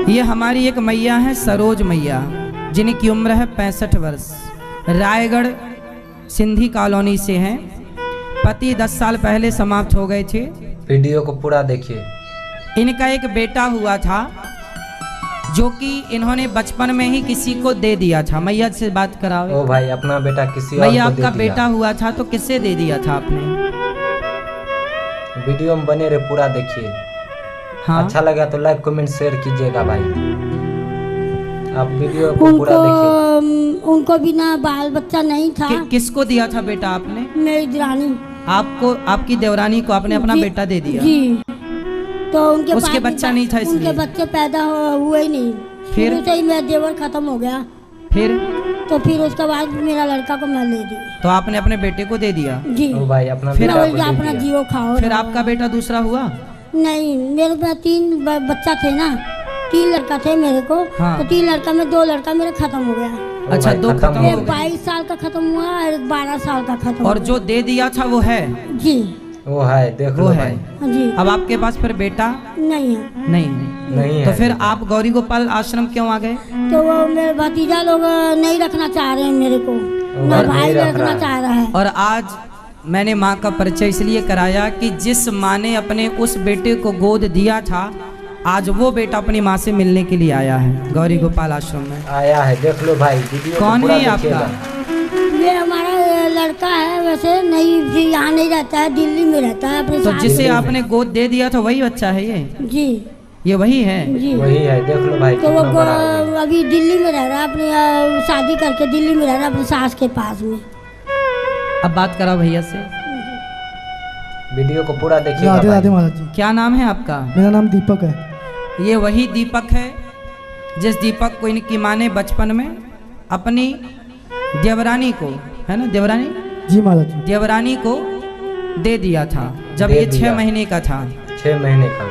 ये हमारी एक मैया है सरोज मैया, जिनकी उम्र है 65 वर्ष। रायगढ़ सिंधी कॉलोनी से हैं। पति 10 साल पहले समाप्त हो गए थे। वीडियो को पूरा देखिए। इनका एक बेटा हुआ था जो कि इन्होंने बचपन में ही किसी को दे दिया था। मैया से बात कराओ। ओ भाई, अपना बेटा किसी और मैया को दे आपका दिया। बेटा हुआ था तो किससे दे दिया था आपने? वीडियो में बने रहे, पूरा देखिए। हाँ, अच्छा लगा तो लाइक कमेंट शेयर कीजिएगा भाई। आप वीडियो को पूरा देखिए। उनको बिना बाल बच्चा नहीं था। किसको दिया था बेटा आपने? मेरी देवरानी। आपको, आपकी देवरानी को आपने अपना बेटा दे दिया? जी। तो उनके उसके बच्चा नहीं था इसलिए? उनके बच्चे पैदा हुए ही नहीं। फिर से ही मेरा देवर खत्म हो गया। फिर उसके बाद मेरा लड़का को मैं ले दी। तो आपने अपने बेटे को दे दिया? जी। ओ भाई, अपना फिर बेटा को दे अपना दिया। जियो खाओ। फिर आपका बेटा दूसरा हुआ? नहीं, मेरे पास 3 बच्चा थे ना, 3 लड़का थे मेरे को। हाँ। तो 3 लड़का में 2 लड़का मेरा खत्म हो गया। ओ अच्छा, भाई, 2 खत्म हो एक गए। 22 साल का खत्म हुआ और एक 12 साल का खत्म और हुआ। जो दे दिया था वो है? जी। वो है, देख वो लो है। भाई। जी। अब आपके पास फिर बेटा नहीं है। नहीं तो है। फिर आप गौरी गोपाल आश्रम क्यों आ गए? तो वो मेरे भतीजा लोग नहीं रखना चाह रहे हैं मेरे को, ना घर भाई नहीं रख रखना रहा है। चाह रहा है। और आज मैंने माँ का परिचय इसलिए कराया कि जिस माँ ने अपने उस बेटे को गोद दिया था, आज वो बेटा अपनी माँ से मिलने के लिए आया है गौरी गोपाल आश्रम में। आया है, देख लो भाई। वीडियो को कौन पूरा है ये देखिएगा। आपका? ये हमारा लड़का है, वैसे नहीं, यहाँ नहीं रहता है, दिल्ली में रहता है अपने तो साथ। जिसे आपने गोद दे दिया था वही बच्चा है ये? जी। ये वही है? जी। वही है, देख लो भाई। तो वो कितना बड़ा हो गया। अभी दिल्ली में रह रहा है, अपनी शादी करके दिल्ली में रह रहा है अपनी सास के पास में। अब बात करा भैया से। वीडियो को पूरा देखिएगा राधे राधे भाई। महाराज जी। क्या नाम है आपका? मेरा नाम दीपक है। ये वही दीपक है जिस दीपक को इनकी माँ ने बचपन में अपनी देवरानी को, है ना, देवरानी? जी महाराज जी। देवरानी को दे दिया था जब दे ये 6 दिया। महीने का था। 6 महीने का।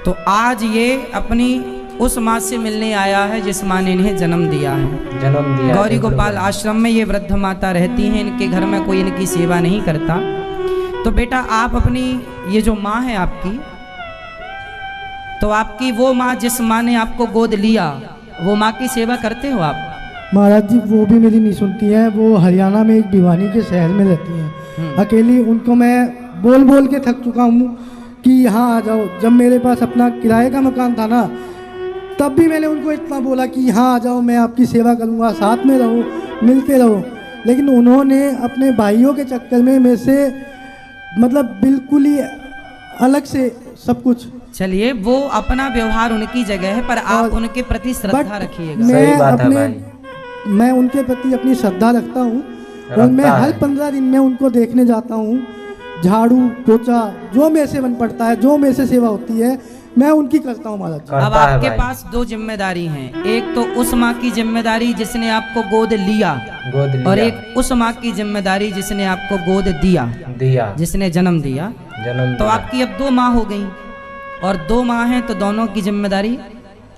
तो आज ये अपनी उस माँ से मिलने आया है जिस माँ ने इन्हें जन्म दिया है। जन्म दिया। गौरी देख लो गोपाल भाई। आश्रम में ये वृद्ध माता रहती हैं। इनके घर में कोई इनकी सेवा नहीं करता। तो बेटा, आप अपनी ये जो माँ है आपकी, तो आपकी वो माँ जिस माँ ने आपको गोद लिया, वो माँ की सेवा करते हो आप? महाराज जी, वो भी मेरी नहीं सुनती हैं। वो हरियाणा में एक भिवानी के शहर में रहती हैं अकेली। उनको मैं बोल बोल के थक चुका हूँ कि यहाँ आ जाओ। जब मेरे पास अपना किराए का मकान था ना, तब भी मैंने उनको इतना बोला कि यहाँ आ जाओ, मैं आपकी सेवा करूँगा, साथ में रहो, मिलते रहो। लेकिन उन्होंने अपने भाइयों के चक्कर में मेरे से मतलब बिल्कुल ही अलग से सब कुछ। चलिए, वो अपना व्यवहार उनकी जगह है, पर आप और- उनके प्रति श्रद्धा रखिएगा। सही बात है भाई। मैं उनके प्रति अपनी श्रद्धा रखता हूँ और मैं रखता हर है। 15 दिन में उनको देखने जाता हूँ। झाड़ू पोछा जो मेरे से बन पड़ता है, जो मेरे से सेवा होती है, मैं उनकी करता हूँ महाराज जी। अब करता है आपके भाई। पास 2 जिम्मेदारी हैं। एक तो उस माँ की जिम्मेदारी जिसने आपको गोद लिया, गोद लिया। और एक उस माँ की जिम्मेदारी जिसने आपको गोद दिया, जिसने जन्म दिया। जन्म तो दिया। आपकी अब 2 माँ हो गई, और 2 माँ हैं तो दोनों की जिम्मेदारी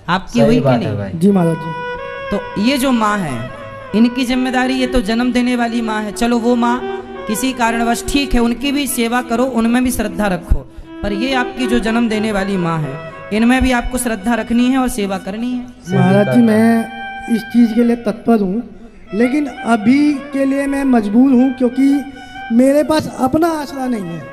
आपकी सही हुई कि बात है नहीं? भाई। जी महाराज जी। तो ये जो माँ है, इनकी जिम्मेदारी, ये तो जन्म देने वाली माँ है। चलो, वो माँ किसी कारणवश ठीक है, उनकी भी सेवा करो, उनमें भी श्रद्धा रखो। पर ये आपकी जो जन्म देने वाली माँ है, इनमें भी आपको श्रद्धा रखनी है और सेवा करनी है। महाराज जी, मैं इस चीज़ के लिए तत्पर हूँ, लेकिन अभी के लिए मैं मजबूर हूँ क्योंकि मेरे पास अपना आसरा नहीं है।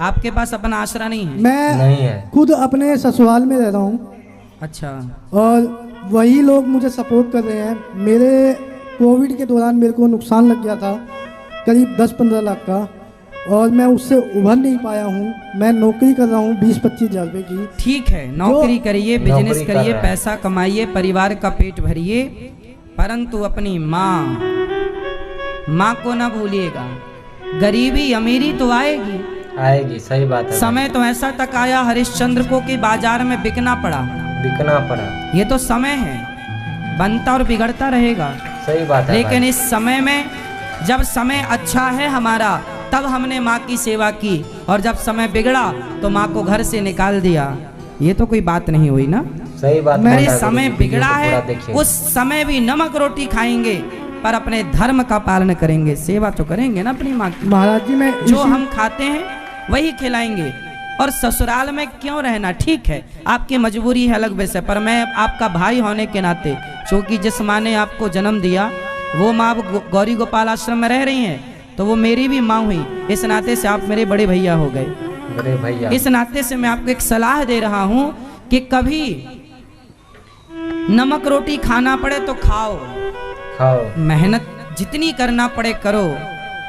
आपके पास अपना आसरा नहीं है? मैं नहीं है। खुद अपने ससुराल में रह रहा हूँ अच्छा। और वही लोग मुझे सपोर्ट कर रहे हैं। मेरे कोविड के दौरान मेरे को नुकसान लग गया था करीब 10-15 लाख का, और मैं उससे उभर नहीं पाया हूँ। मैं नौकरी कर रहा हूँ 20-25 हज़ार रुपये की। ठीक है, नौकरी करिए, बिजनेस नौकरी कर करिए, रहा है। पैसा कमाइए, परिवार का पेट भरिए, परंतु अपनी माँ को ना भूलिएगा। गरीबी अमीरी तो आएगी, आएगी। सही बात है। समय तो ऐसा तक आया हरिश्चंद्र को कि बाजार में बिकना पड़ा। बिकना पड़ा। ये तो समय है, बनता और बिगड़ता रहेगा। सही बात है लेकिन भाई। इस समय में, जब समय अच्छा है हमारा, तब हमने माँ की सेवा की, और जब समय बिगड़ा तो माँ को घर से निकाल दिया। ये तो कोई बात नहीं हुई ना। सही बात है। मेरे भाई, समय वीडियो बिगड़ा को पूरा है, देखिए। उस समय भी नमक रोटी खाएंगे, पर अपने धर्म का पालन करेंगे, सेवा तो करेंगे ना अपनी माँ की। महाराज जी, मैं जो हम खाते हैं वही खिलाएंगे। और ससुराल में क्यों रहना। ठीक है, आपकी मजबूरी है अलग विषय, पर मैं आपका भाई होने के नाते, क्योंकि जिस माँ ने आपको जन्म दिया वो माँ गौरी गोपाल आश्रम में रह रही हैं, तो वो मेरी भी माँ हुई, इस नाते से आप मेरे बड़े भैया हो गए। बड़े भैया, इस नाते से मैं आपको एक सलाह दे रहा हूँ कि कभी नमक रोटी खाना पड़े तो खाओ, मेहनत जितनी करना पड़े करो,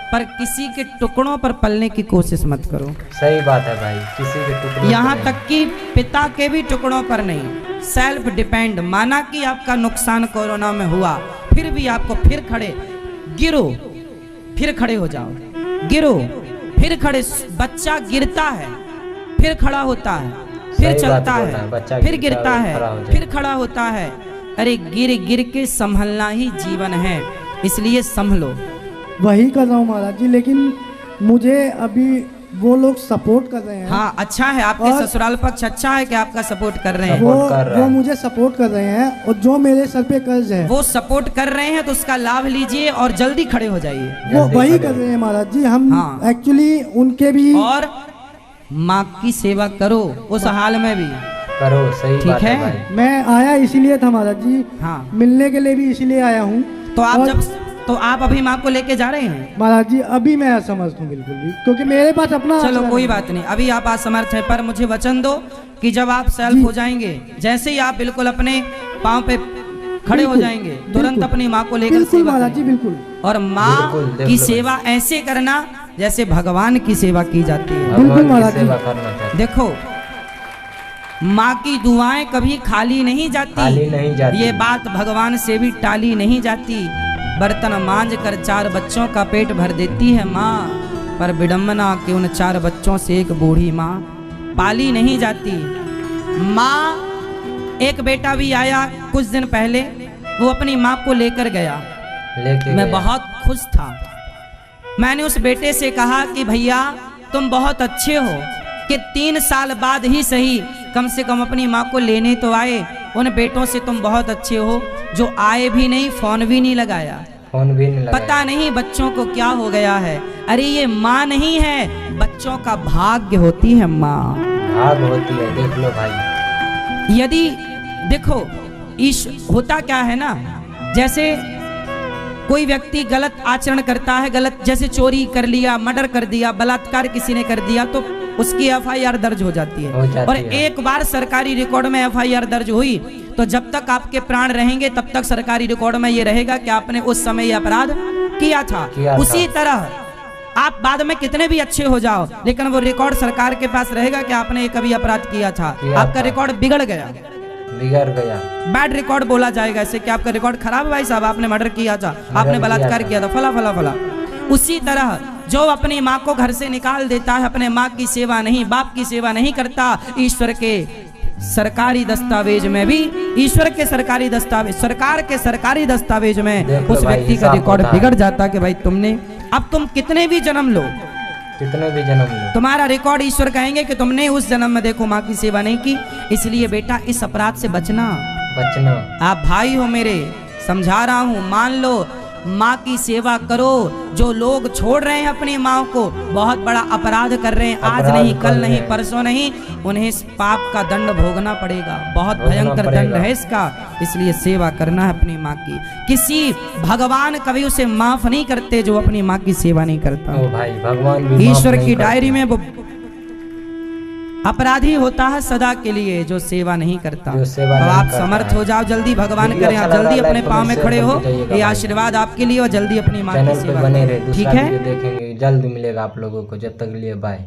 पर किसी के टुकड़ों पर पलने की कोशिश मत करो। सही बात है भाई, किसी के टुकड़ों यहाँ तक कि पिता के भी टुकड़ों पर नहीं, सेल्फ डिपेंड। माना कि आपका नुकसान कोरोना में हुआ, फिर भी आपको फिर खड़े, गिरो फिर खड़े हो जाओ, गिरो फिर खड़े। बच्चा गिरता है फिर खड़ा होता है, फिर चलता है, फिर गिरता है, फिर खड़ा होता है। अरे गिर गिर के संभलना ही जीवन है, इसलिए संभलो। वही कर रहा हूँ महाराज जी, लेकिन मुझे अभी वो लोग सपोर्ट कर रहे हैं। हाँ, अच्छा है, आपके ससुराल पक्ष अच्छा है कि आपका सपोर्ट कर रहे हैं। वो मुझे सपोर्ट कर रहे हैं, और जो मेरे सर पे कर्ज है वो सपोर्ट कर रहे हैं, तो उसका लाभ लीजिए और जल्दी खड़े हो जाइए। वो वही कर रहे हैं महाराज जी। हम एक्चुअली उनके भी, और माँ की सेवा करो उस हाल में भी करो। सही ठीक बात है भाई। मैं आया इसीलिए था महाराज जी, हाँ, मिलने के लिए भी इसीलिए आया हूँ। तो आप अभी माँ को लेके जा रहे हैं? महाराज जी अभी मैं असमर्थ हूँ बिल्कुल भी, क्योंकि मेरे पास अपना। चलो कोई बात नहीं, अभी आप असमर्थ हैं, पर मुझे वचन दो कि जब आप सेल्फ हो जाएंगे, जैसे ही आप बिल्कुल अपने पाँव पे खड़े हो जाएंगे, तुरंत अपनी माँ को लेकर सेवा महाराज जी बिल्कुल। और माँ की सेवा ऐसे करना जैसे भगवान की सेवा की जाती है। बिल्कुल महाराज जी। देखो, माँ की दुआएं कभी खाली नहीं जाती, ये बात भगवान से भी टाली नहीं जाती। बर्तन मांझ कर 4 बच्चों का पेट भर देती है माँ, पर विडम्बना के उन 4 बच्चों से एक बूढ़ी माँ पाली नहीं जाती। माँ, एक बेटा भी आया कुछ दिन पहले, वो अपनी माँ को लेकर गया, मैं बहुत खुश था। मैंने उस बेटे से कहा कि भैया तुम बहुत अच्छे हो कि 3 साल बाद ही सही कम से कम अपनी माँ को लेने तो आए। उन बेटों से तुम बहुत अच्छे हो जो आए भी नहीं, फोन भी नहीं लगाया। पता नहीं बच्चों को क्या हो गया है। अरे ये माँ नहीं है, बच्चों का भाग्य होती है माँ, भाग होती है। देख लो भाई, यदि देखो होता क्या है ना, जैसे कोई व्यक्ति गलत आचरण करता है, गलत जैसे चोरी कर लिया, मर्डर कर दिया, बलात्कार किसी ने कर दिया, तो उसकी FIR दर्ज हो जाती है। और एक बार सरकारी रिकॉर्ड में FIR दर्ज हुई तो जब तक आपके प्राण रहेंगे तब तक सरकारी रिकॉर्ड में ये रहेगा कि आपने उस समय ये अपराध किया था। उसी तरह आप बाद में कितने भी अच्छे हो जाओ, लेकिन वो रिकॉर्ड सरकार के पास रहेगा कि आपने ये कभी अपराध किया था। आपका रिकॉर्ड बिगड़ गया, बैड रिकॉर्ड बोला जाएगा ऐसे कि आपका रिकॉर्ड खराब है भाई साहब, आपने मर्डर किया था, आपने बलात्कार किया था, फला फला फला। उसी तरह जो अपनी माँ को घर से निकाल देता है, अपने माँ की सेवा नहीं, बाप की सेवा नहीं करता, ईश्वर के सरकारी दस्तावेज में भी, ईश्वर के सरकारी दस्तावेज, सरकार के सरकारी दस्तावेज में उस व्यक्ति का रिकॉर्ड बिगड़ जाता कि भाई तुमने, अब तुम कितने भी जन्म लो, तुम्हारा रिकॉर्ड ईश्वर कहेंगे कि तुमने उस जन्म में देखो माँ की सेवा नहीं की। इसलिए बेटा इस अपराध से बचना। आप भाई हो मेरे, समझा रहा हूँ, मान लो, माँ की सेवा करो। जो लोग छोड़ रहे हैं अपनी माँ को, बहुत बड़ा अपराध कर रहे हैं, आज नहीं, कल नहीं, परसों नहीं, उन्हें इस पाप का दंड भोगना पड़ेगा, बहुत भयंकर दंड है इसका। इसलिए सेवा करना है अपनी माँ की। किसी भगवान कभी उसे माफ नहीं करते जो अपनी माँ की सेवा नहीं करता। ओ भाई, भगवान भी ईश्वर की डायरी में वो अपराधी होता है सदा के लिए जो सेवा नहीं करता। तो आप समर्थ हो जाओ, जल्दी भगवान करें, आप जल्दी अपने पाँव में खड़े हो, ये आशीर्वाद आपके लिए, और जल्दी अपनी माँ की सेवा करें। ठीक है, देखेंगे, जल्द मिलेगा आप लोगों को। जब तक लिए बाय।